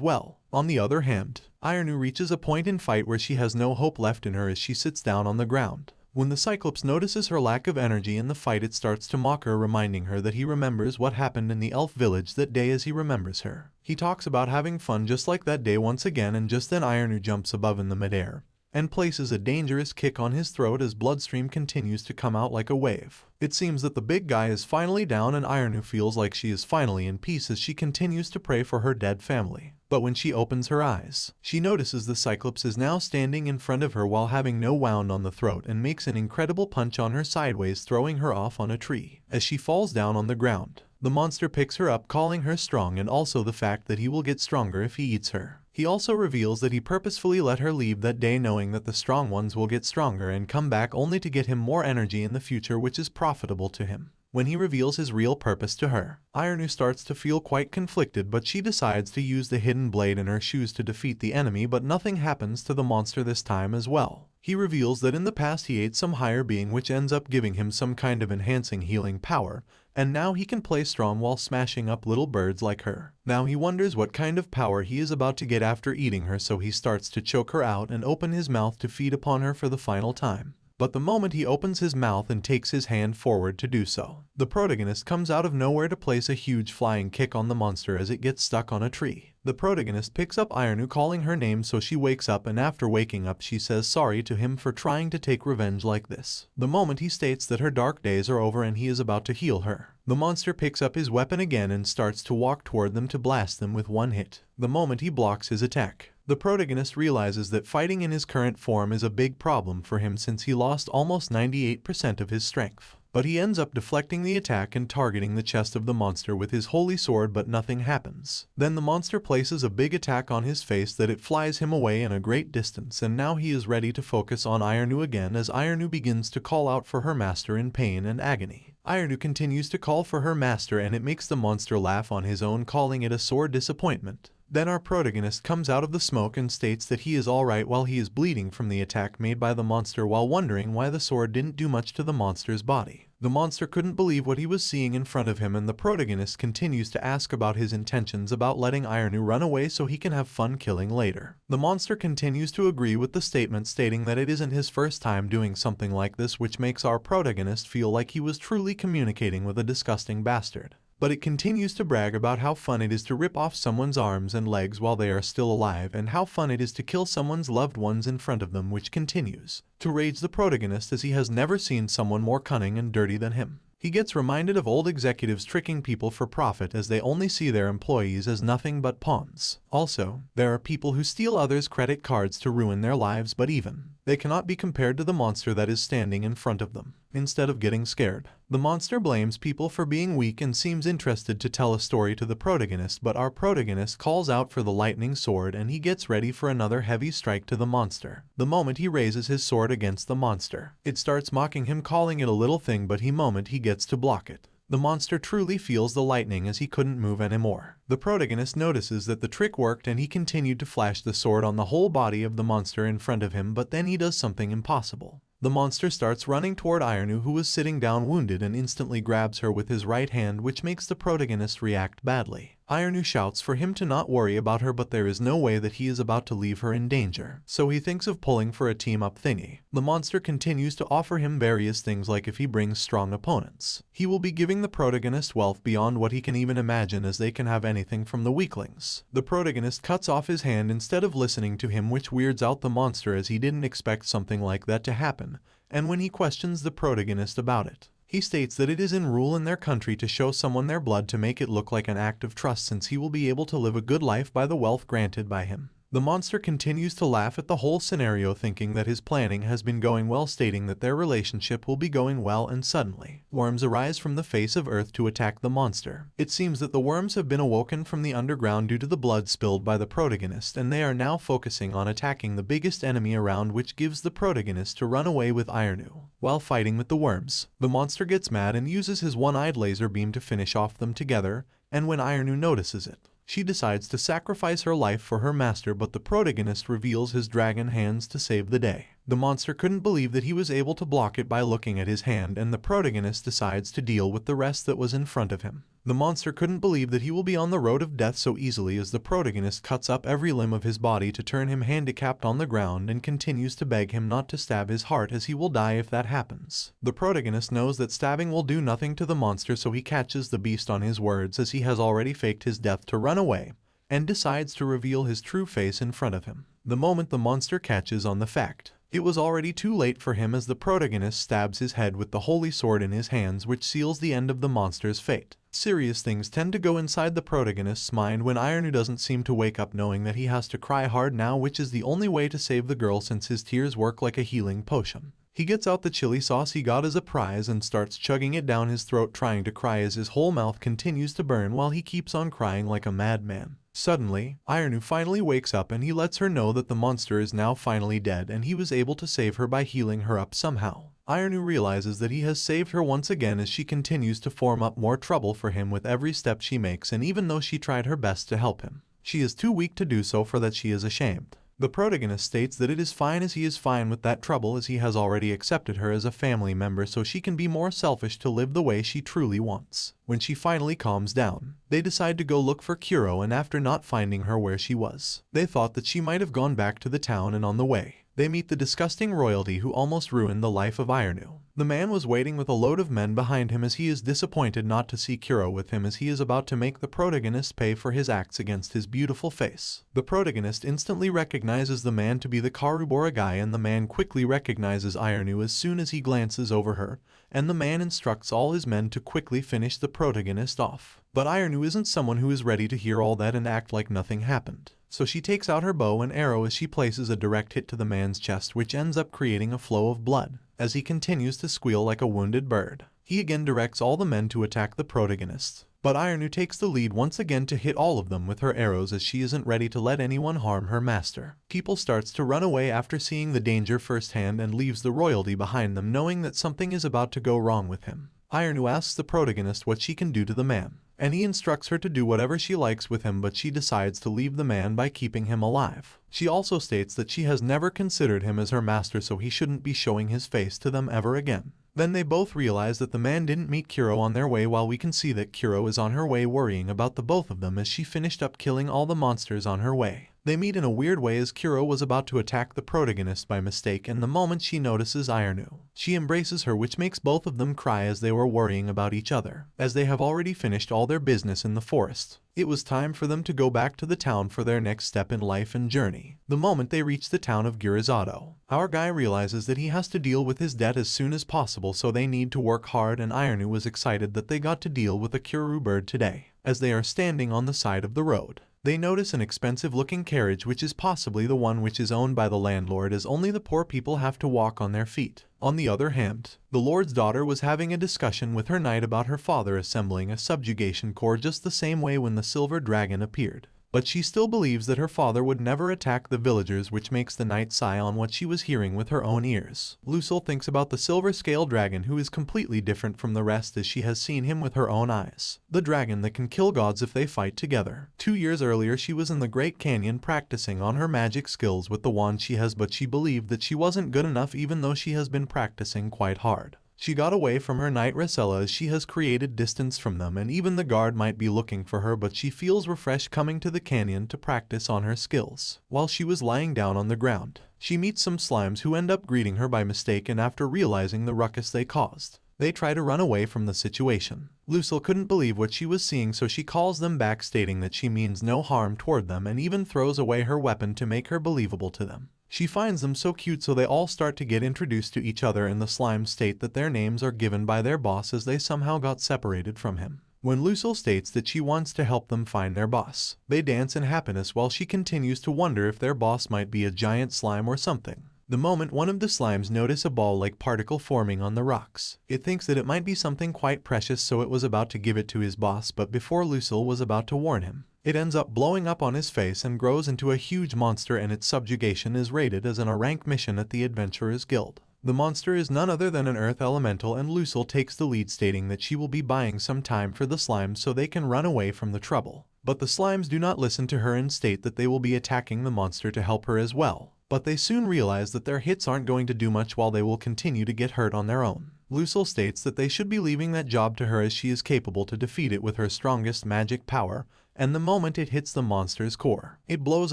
well. On the other hand, Ironu reaches a point in fight where she has no hope left in her as she sits down on the ground. When the Cyclops notices her lack of energy in the fight, it starts to mock her, reminding her that he remembers what happened in the elf village that day as he remembers her. He talks about having fun just like that day once again, and just then Ironu jumps above in the midair and places a dangerous kick on his throat as bloodstream continues to come out like a wave. It seems that the big guy is finally down and Ironu feels like she is finally in peace as she continues to pray for her dead family. But when she opens her eyes, she notices the Cyclops is now standing in front of her while having no wound on the throat and makes an incredible punch on her sideways, throwing her off on a tree. As she falls down on the ground, the monster picks her up, calling her strong, and also the fact that he will get stronger if he eats her. He also reveals that he purposefully let her leave that day knowing that the strong ones will get stronger and come back only to get him more energy in the future, which is profitable to him. When he reveals his real purpose to her, Ironu starts to feel quite conflicted, but she decides to use the hidden blade in her shoes to defeat the enemy, but nothing happens to the monster this time as well. He reveals that in the past he ate some higher being which ends up giving him some kind of enhancing healing power, and now he can play strong while smashing up little birds like her. Now he wonders what kind of power he is about to get after eating her, so he starts to choke her out and open his mouth to feed upon her for the final time. But the moment he opens his mouth and takes his hand forward to do so, the protagonist comes out of nowhere to place a huge flying kick on the monster as it gets stuck on a tree. The protagonist picks up Ironu, calling her name, so she wakes up, and after waking up she says sorry to him for trying to take revenge like this. The moment he states that her dark days are over and he is about to heal her, the monster picks up his weapon again and starts to walk toward them to blast them with one hit. The moment he blocks his attack, the protagonist realizes that fighting in his current form is a big problem for him since he lost almost 98% of his strength. But he ends up deflecting the attack and targeting the chest of the monster with his holy sword, but nothing happens. Then the monster places a big attack on his face that it flies him away in a great distance, and now he is ready to focus on Ironu again as Ironu begins to call out for her master in pain and agony. Ironu continues to call for her master and it makes the monster laugh on his own, calling it a sore disappointment. Then our protagonist comes out of the smoke and states that he is alright while he is bleeding from the attack made by the monster, while wondering why the sword didn't do much to the monster's body. The monster couldn't believe what he was seeing in front of him, and the protagonist continues to ask about his intentions about letting Ironu run away so he can have fun killing later. The monster continues to agree with the statement, stating that it isn't his first time doing something like this, which makes our protagonist feel like he was truly communicating with a disgusting bastard. But it continues to brag about how fun it is to rip off someone's arms and legs while they are still alive, and how fun it is to kill someone's loved ones in front of them, which continues to rage the protagonist as he has never seen someone more cunning and dirty than him. He gets reminded of old executives tricking people for profit as they only see their employees as nothing but pawns. Also, there are people who steal others' credit cards to ruin their lives, but even they cannot be compared to the monster that is standing in front of them. Instead of getting scared, the monster blames people for being weak and seems interested to tell a story to the protagonist, but our protagonist calls out for the lightning sword and he gets ready for another heavy strike to the monster. The moment he raises his sword against the monster, it starts mocking him, calling it a little thing, but the moment he gets to block it, the monster truly feels the lightning as he couldn't move anymore. The protagonist notices that the trick worked and he continued to flash the sword on the whole body of the monster in front of him, but then he does something impossible. The monster starts running toward Ironu, who was sitting down wounded, and instantly grabs her with his right hand, which makes the protagonist react badly. Ironu shouts for him to not worry about her, but there is no way that he is about to leave her in danger, so he thinks of pulling for a team-up thingy. The monster continues to offer him various things, like if he brings strong opponents, he will be giving the protagonist wealth beyond what he can even imagine, as they can have anything from the weaklings. The protagonist cuts off his hand instead of listening to him, which weirds out the monster as he didn't expect something like that to happen, and when he questions the protagonist about it, he states that it is in rule in their country to show someone their blood to make it look like an act of trust, since he will be able to live a good life by the wealth granted by him. The monster continues to laugh at the whole scenario, thinking that his planning has been going well, stating that their relationship will be going well, and suddenly, worms arise from the face of earth to attack the monster. It seems that the worms have been awoken from the underground due to the blood spilled by the protagonist, and they are now focusing on attacking the biggest enemy around, which gives the protagonist to run away with Ironu. While fighting with the worms, the monster gets mad and uses his one-eyed laser beam to finish off them together, and when Ironu notices it, She decides to sacrifice her life for her master, but the protagonist reveals his dragon hands to save the day. The monster couldn't believe that he was able to block it by looking at his hand, and the protagonist decides to deal with the rest that was in front of him. The monster couldn't believe that he will be on the road of death so easily, as the protagonist cuts up every limb of his body to turn him handicapped on the ground and continues to beg him not to stab his heart, as he will die if that happens. The protagonist knows that stabbing will do nothing to the monster, so he catches the beast on his words, as he has already faked his death to run away, and decides to reveal his true face in front of him. The moment the monster catches on the fact, it was already too late for him, as the protagonist stabs his head with the holy sword in his hands, which seals the end of the monster's fate. Serious things tend to go inside the protagonist's mind when Ironu doesn't seem to wake up, knowing that he has to cry hard now, which is the only way to save the girl since his tears work like a healing potion. He gets out the chili sauce he got as a prize and starts chugging it down his throat, trying to cry as his whole mouth continues to burn while he keeps on crying like a madman. Suddenly, Ironu finally wakes up and he lets her know that the monster is now finally dead and he was able to save her by healing her up somehow. Ironu realizes that he has saved her once again, as she continues to form up more trouble for him with every step she makes, and even though she tried her best to help him, she is too weak to do so, for that she is ashamed. The protagonist states that it is fine, as he is fine with that trouble, as he has already accepted her as a family member, so she can be more selfish to live the way she truly wants. When she finally calms down, they decide to go look for Kuro, and after not finding her where she was, they thought that she might have gone back to the town, and on the way, they meet the disgusting royalty who almost ruined the life of Ironu. The man was waiting with a load of men behind him, as he is disappointed not to see Kuro with him, as he is about to make the protagonist pay for his acts against his beautiful face. The protagonist instantly recognizes the man to be the Karubora guy, and the man quickly recognizes Ironu as soon as he glances over her, and the man instructs all his men to quickly finish the protagonist off. But Ironu isn't someone who is ready to hear all that and act like nothing happened. So she takes out her bow and arrow as she places a direct hit to the man's chest, which ends up creating a flow of blood, as he continues to squeal like a wounded bird. He again directs all the men to attack the protagonist, but Ironu takes the lead once again to hit all of them with her arrows, as she isn't ready to let anyone harm her master. People starts to run away after seeing the danger firsthand and leaves the royalty behind them, knowing that something is about to go wrong with him. Ironu asks the protagonist what she can do to the man, and he instructs her to do whatever she likes with him, but she decides to leave the man by keeping him alive. She also states that she has never considered him as her master, so he shouldn't be showing his face to them ever again. Then they both realize that the man didn't meet Kuro on their way, while we can see that Kuro is on her way worrying about the both of them, as she finished up killing all the monsters on her way. They meet in a weird way, as Kuro was about to attack the protagonist by mistake, and the moment she notices Ironu, she embraces her, which makes both of them cry as they were worrying about each other, as they have already finished all their business in the forest. It was time for them to go back to the town for their next step in life and journey. The moment they reach the town of Gurizato, our guy realizes that he has to deal with his debt as soon as possible, so they need to work hard, and Ironu was excited that they got to deal with a Kuru bird today. As they are standing on the side of the road, they notice an expensive-looking carriage, which is possibly the one which is owned by the landlord, as only the poor people have to walk on their feet. On the other hand, the lord's daughter was having a discussion with her knight about her father assembling a subjugation corps just the same way when the silver dragon appeared. But she still believes that her father would never attack the villagers, which makes the knight sigh on what she was hearing with her own ears. Lucille thinks about the silver scale dragon, who is completely different from the rest, as she has seen him with her own eyes. The dragon that can kill gods if they fight together. 2 years earlier she was in the Great Canyon practicing on her magic skills with the wand she has, but she believed that she wasn't good enough even though she has been practicing quite hard. She got away from her knight Rosella, as she has created distance from them, and even the guard might be looking for her, but she feels refreshed coming to the canyon to practice on her skills. While she was lying down on the ground, she meets some slimes who end up greeting her by mistake, and after realizing the ruckus they caused, they try to run away from the situation. Lucille couldn't believe what she was seeing, so she calls them back, stating that she means no harm toward them, and even throws away her weapon to make her believable to them. She finds them so cute, so they all start to get introduced to each other, and the slimes state that their names are given by their boss, as they somehow got separated from him. When Lucille states that she wants to help them find their boss, they dance in happiness while she continues to wonder if their boss might be a giant slime or something. The moment one of the slimes notice a ball-like particle forming on the rocks, it thinks that it might be something quite precious, so it was about to give it to his boss, but before Lucille was about to warn him, it ends up blowing up on his face and grows into a huge monster, and its subjugation is rated as a rank mission at the Adventurers Guild. The monster is none other than an earth elemental, and Lucille takes the lead, stating that she will be buying some time for the slimes so they can run away from the trouble. But the slimes do not listen to her and state that they will be attacking the monster to help her as well. But they soon realize that their hits aren't going to do much while they will continue to get hurt on their own. Lucille states that they should be leaving that job to her as she is capable to defeat it with her strongest magic power, and the moment it hits the monster's core, it blows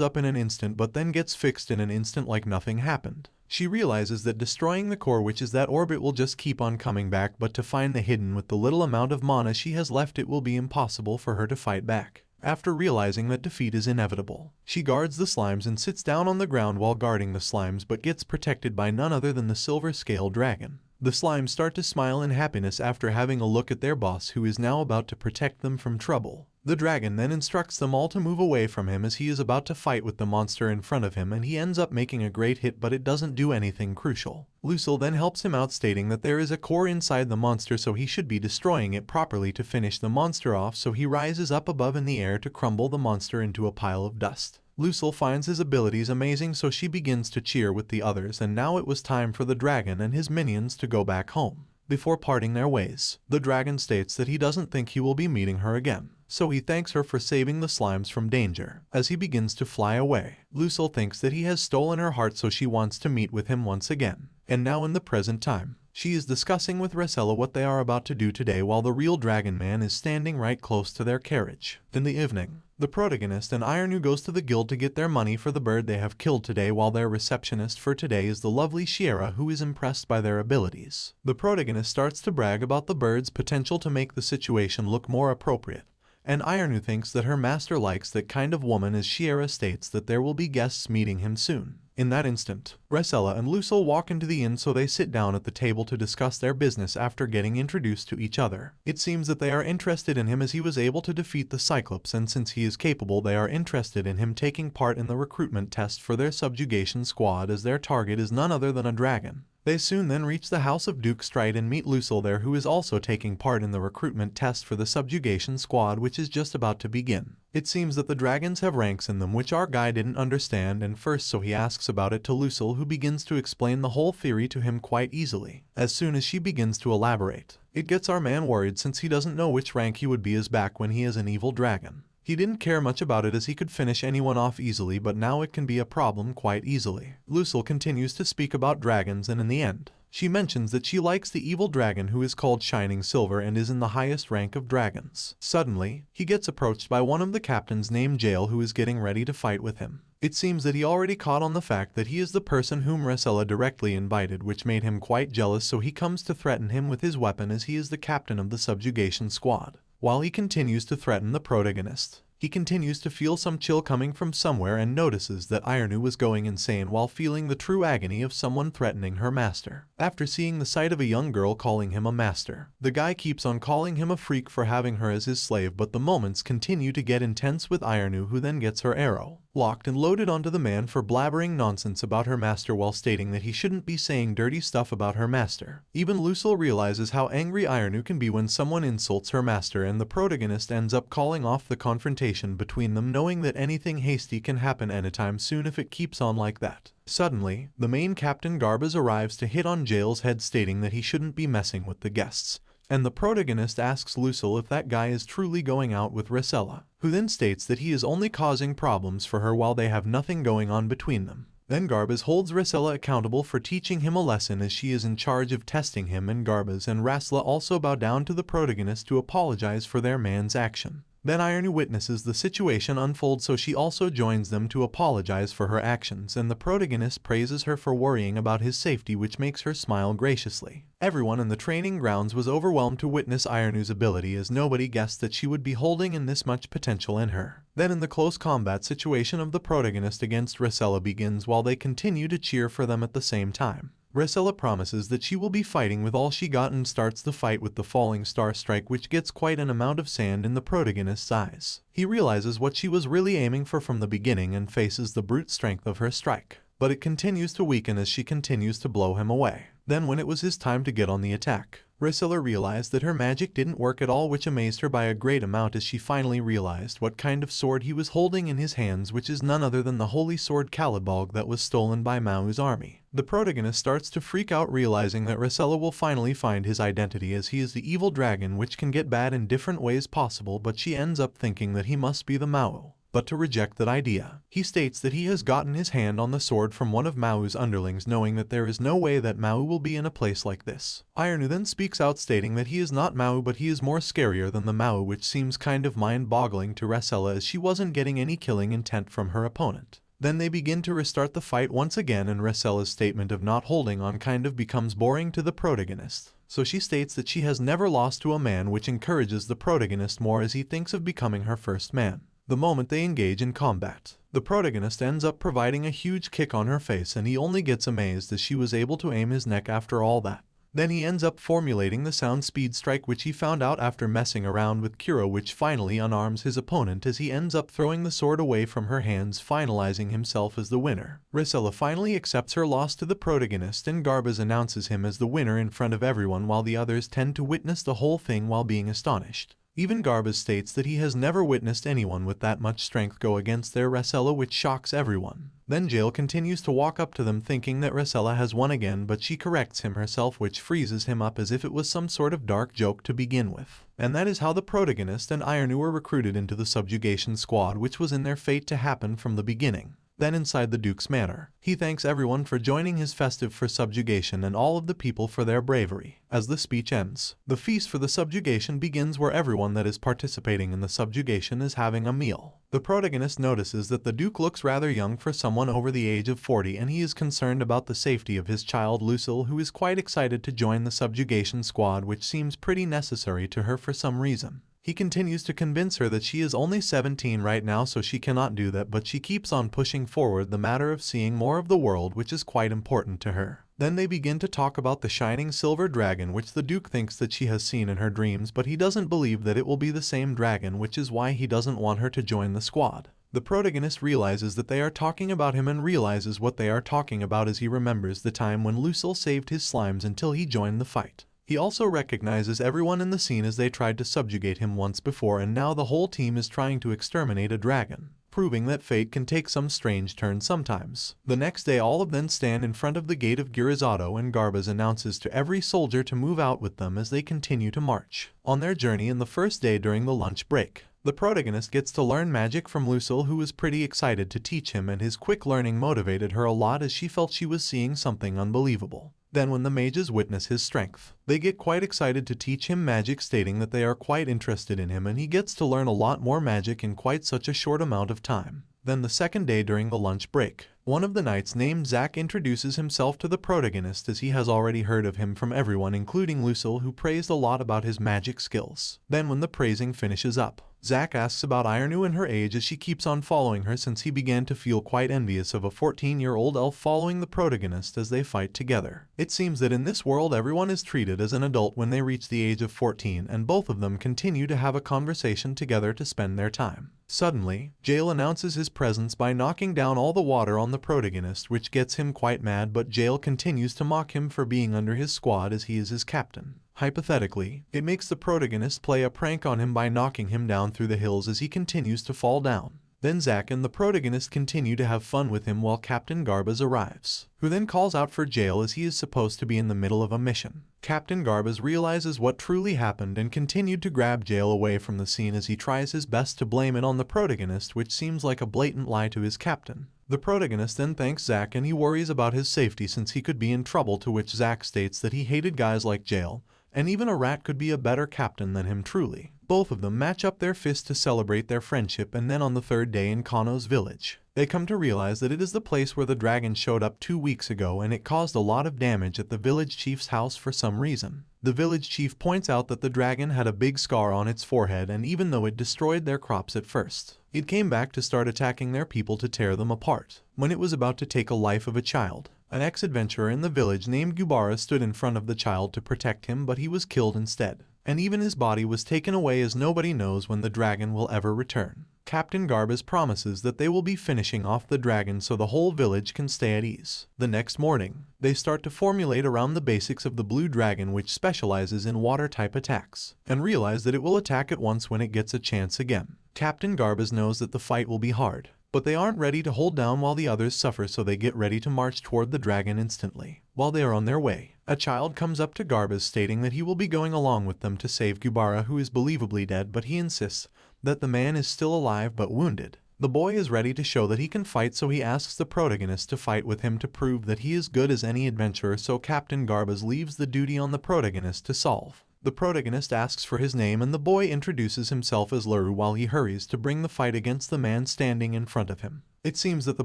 up in an instant but then gets fixed in an instant like nothing happened. She realizes that destroying the core, which is that orbit, will just keep on coming back, but to find the hidden with the little amount of mana she has left, it will be impossible for her to fight back. After realizing that defeat is inevitable, she guards the slimes and sits down on the ground while guarding the slimes, but gets protected by none other than the silver scale dragon. The slimes start to smile in happiness after having a look at their boss, who is now about to protect them from trouble. The dragon then instructs them all to move away from him as he is about to fight with the monster in front of him, and he ends up making a great hit, but it doesn't do anything crucial. Lucille then helps him out, stating that there is a core inside the monster, so he should be destroying it properly to finish the monster off, so he rises up above in the air to crumble the monster into a pile of dust. Lucille finds his abilities amazing, so she begins to cheer with the others, and now it was time for the dragon and his minions to go back home. Before parting their ways, the dragon states that he doesn't think he will be meeting her again, so he thanks her for saving the slimes from danger. As he begins to fly away, Lucille thinks that he has stolen her heart, so she wants to meet with him once again. And now in the present time, she is discussing with Rosella what they are about to do today, while the real dragon man is standing right close to their carriage. In the evening, the protagonist and Ironu goes to the guild to get their money for the bird they have killed today, while their receptionist for today is the lovely Shiera, who is impressed by their abilities. The protagonist starts to brag about the bird's potential to make the situation look more appropriate, and Ironu thinks that her master likes that kind of woman, as Shiera states that there will be guests meeting him soon. In that instant, Rosella and Lucille walk into the inn, so they sit down at the table to discuss their business after getting introduced to each other. It seems that they are interested in him as he was able to defeat the Cyclops, and since he is capable, they are interested in him taking part in the recruitment test for their subjugation squad, as their target is none other than a dragon. They soon then reach the house of Duke Stride and meet Lucille there, who is also taking part in the recruitment test for the subjugation squad, which is just about to begin. It seems that the dragons have ranks in them, which our guy didn't understand and first, so he asks about it to Lucille, who begins to explain the whole theory to him quite easily. As soon as she begins to elaborate, it gets our man worried, since he doesn't know which rank he would be as back when he is an evil dragon. He didn't care much about it as he could finish anyone off easily, but now it can be a problem quite easily. Lucille continues to speak about dragons, and in the end, she mentions that she likes the evil dragon who is called Shining Silver and is in the highest rank of dragons. Suddenly, he gets approached by one of the captains named Jail, who is getting ready to fight with him. It seems that he already caught on the fact that he is the person whom Rosella directly invited, which made him quite jealous, so he comes to threaten him with his weapon as he is the captain of the subjugation squad. While he continues to threaten the protagonist, he continues to feel some chill coming from somewhere and notices that Ironu was going insane while feeling the true agony of someone threatening her master. After seeing the sight of a young girl calling him a master, the guy keeps on calling him a freak for having her as his slave, but the moments continue to get intense with Ironu, who then gets her arrow locked and loaded onto the man for blabbering nonsense about her master while stating that he shouldn't be saying dirty stuff about her master. Even Lucille realizes how angry Ironu can be when someone insults her master, and the protagonist ends up calling off the confrontation between them, knowing that anything hasty can happen anytime soon if it keeps on like that. Suddenly, the main captain Garbaz arrives to hit on Jail's head, stating that he shouldn't be messing with the guests. And the protagonist asks Lucille if that guy is truly going out with Rosella, who then states that he is only causing problems for her while they have nothing going on between them. Then Garbaz holds Rosella accountable for teaching him a lesson, as she is in charge of testing him, and Garbaz and Rasla also bow down to the protagonist to apologize for their man's action. Then Ironu witnesses the situation unfold, so she also joins them to apologize for her actions, and the protagonist praises her for worrying about his safety, which makes her smile graciously. Everyone in the training grounds was overwhelmed to witness Ironu's ability, as nobody guessed that she would be holding in this much potential in her. Then in the close combat situation of the protagonist against Rosella begins, while they continue to cheer for them at the same time. Rosella promises that she will be fighting with all she got and starts the fight with the falling star strike, which gets quite an amount of sand in the protagonist's eyes. He realizes what she was really aiming for from the beginning and faces the brute strength of her strike, but it continues to weaken as she continues to blow him away. Then when it was his time to get on the attack, Ricilla realized that her magic didn't work at all, which amazed her by a great amount as she finally realized what kind of sword he was holding in his hands, which is none other than the holy sword Calibolg that was stolen by Mau's army. The protagonist starts to freak out, realizing that Ricilla will finally find his identity, as he is the evil dragon which can get bad in different ways possible, but she ends up thinking that he must be the Mau. But to reject that idea, he states that he has gotten his hand on the sword from one of Mau's underlings, knowing that there is no way that Mau will be in a place like this. Ironu then speaks out, stating that he is not Mau, but he is more scarier than the Mau, which seems kind of mind-boggling to Ricilla, as she wasn't getting any killing intent from her opponent. Then they begin to restart the fight once again, and Ricilla's statement of not holding on kind of becomes boring to the protagonist. So she states that she has never lost to a man, which encourages the protagonist more as he thinks of becoming her first man. The moment they engage in combat, the protagonist ends up providing a huge kick on her face, and he only gets amazed as she was able to aim his neck after all that. Then he ends up formulating the sound speed strike, which he found out after messing around with Kuro, which finally unarms his opponent as he ends up throwing the sword away from her hands, finalizing himself as the winner. Ricilla finally accepts her loss to the protagonist, and Garbaz announces him as the winner in front of everyone, while the others tend to witness the whole thing while being astonished. Even Garbaz states that he has never witnessed anyone with that much strength go against their Ricilla, which shocks everyone. Then Jael continues to walk up to them, thinking that Ricilla has won again, but she corrects him herself, which freezes him up as if it was some sort of dark joke to begin with. And that is how the protagonist and Ironu were recruited into the subjugation squad, which was in their fate to happen from the beginning. Then inside the Duke's manor, he thanks everyone for joining his festive for subjugation and all of the people for their bravery. As the speech ends, the feast for the subjugation begins, where everyone that is participating in the subjugation is having a meal. The protagonist notices that the Duke looks rather young for someone over the age of 40, and he is concerned about the safety of his child Lucille, who is quite excited to join the subjugation squad, which seems pretty necessary to her for some reason. He continues to convince her that she is only 17 right now, so she cannot do that, but she keeps on pushing forward the matter of seeing more of the world, which is quite important to her. Then they begin to talk about the shining silver dragon, which the Duke thinks that she has seen in her dreams, but he doesn't believe that it will be the same dragon, which is why he doesn't want her to join the squad. The protagonist realizes that they are talking about him, and realizes what they are talking about as he remembers the time when Lucille saved his slimes until he joined the fight. He also recognizes everyone in the scene as they tried to subjugate him once before, and now the whole team is trying to exterminate a dragon, proving that fate can take some strange turns sometimes. The next day all of them stand in front of the gate of Girizado, and Garbaz announces to every soldier to move out with them as they continue to march on their journey. In the first day during the lunch break, the protagonist gets to learn magic from Lucille, who was pretty excited to teach him, and his quick learning motivated her a lot as she felt she was seeing something unbelievable. Then when the mages witness his strength, they get quite excited to teach him magic, stating that they are quite interested in him, and he gets to learn a lot more magic in quite such a short amount of time. Then the second day during the lunch break, one of the knights named Zack introduces himself to the protagonist, as he has already heard of him from everyone, including Lucille, who praised a lot about his magic skills. Then when the praising finishes up, Zack asks about Ironu and her age, as she keeps on following her, since he began to feel quite envious of a 14-year-old elf following the protagonist as they fight together. It seems that in this world everyone is treated as an adult when they reach the age of 14, and both of them continue to have a conversation together to spend their time. Suddenly, Jael announces his presence by knocking down all the water on the protagonist, which gets him quite mad, but Jael continues to mock him for being under his squad as he is his captain. Hypothetically, it makes the protagonist play a prank on him by knocking him down through the hills as he continues to fall down. Then Zack and the protagonist continue to have fun with him while Captain Garbaz arrives, who then calls out for Jael as he is supposed to be in the middle of a mission. Captain Garbaz realizes what truly happened and continued to grab Jael away from the scene as he tries his best to blame it on the protagonist, which seems like a blatant lie to his captain. The protagonist then thanks Zack, and he worries about his safety since he could be in trouble, to which Zack states that he hated guys like Jael, and even a rat could be a better captain than him truly. Both of them match up their fists to celebrate their friendship, and then on the third day in Kano's village, they come to realize that it is the place where the dragon showed up 2 weeks ago, and it caused a lot of damage at the village chief's house for some reason. The village chief points out that the dragon had a big scar on its forehead, and even though it destroyed their crops at first, it came back to start attacking their people to tear them apart. When it was about to take a life of a child, an ex-adventurer in the village named Gubara stood in front of the child to protect him, but he was killed instead, and even his body was taken away, as nobody knows when the dragon will ever return. Captain Garbus promises that they will be finishing off the dragon so the whole village can stay at ease. The next morning, they start to formulate around the basics of the blue dragon, which specializes in water-type attacks, and realize that it will attack at once when it gets a chance again. Captain Garbus knows that the fight will be hard, but they aren't ready to hold down while the others suffer, so they get ready to march toward the dragon instantly. While they are on their way, a child comes up to Garbus stating that he will be going along with them to save Gubara, who is believably dead, but he insists that the man is still alive but wounded. The boy is ready to show that he can fight, so he asks the protagonist to fight with him to prove that he is good as any adventurer, so Captain Garbus leaves the duty on the protagonist to solve. The protagonist asks for his name and the boy introduces himself as Leru while he hurries to bring the fight against the man standing in front of him. It seems that the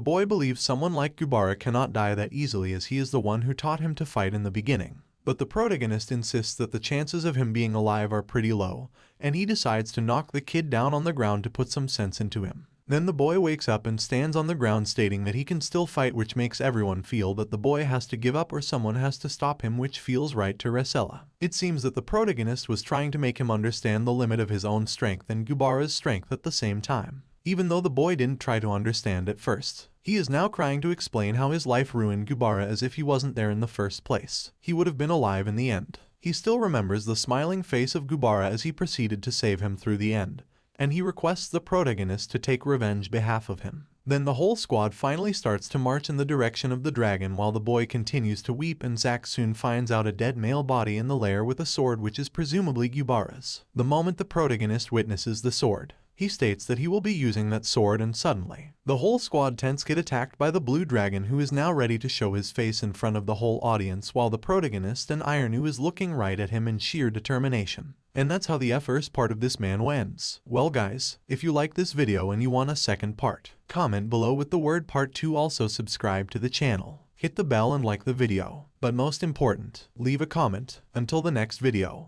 boy believes someone like Gubara cannot die that easily, as he is the one who taught him to fight in the beginning. But the protagonist insists that the chances of him being alive are pretty low, and he decides to knock the kid down on the ground to put some sense into him. Then the boy wakes up and stands on the ground stating that he can still fight, which makes everyone feel that the boy has to give up or someone has to stop him, which feels right to Resella. It seems that the protagonist was trying to make him understand the limit of his own strength and Gubara's strength at the same time. Even though the boy didn't try to understand at first, he is now trying to explain how his life ruined Gubara as if he wasn't there in the first place. He would have been alive in the end. He still remembers the smiling face of Gubara as he proceeded to save him through the end, and he requests the protagonist to take revenge behalf of him. Then the whole squad finally starts to march in the direction of the dragon while the boy continues to weep, and Zack soon finds out a dead male body in the lair with a sword which is presumably Gubara's. The moment the protagonist witnesses the sword, he states that he will be using that sword, and suddenly, the whole squad tents get attacked by the blue dragon, who is now ready to show his face in front of the whole audience while the protagonist and Ironu is looking right at him in sheer determination. And that's how the first part of this man ends. Well guys, if you like this video and you want a second part, comment below with the word part 2. Also subscribe to the channel, hit the bell and like the video. But most important, leave a comment. Until the next video.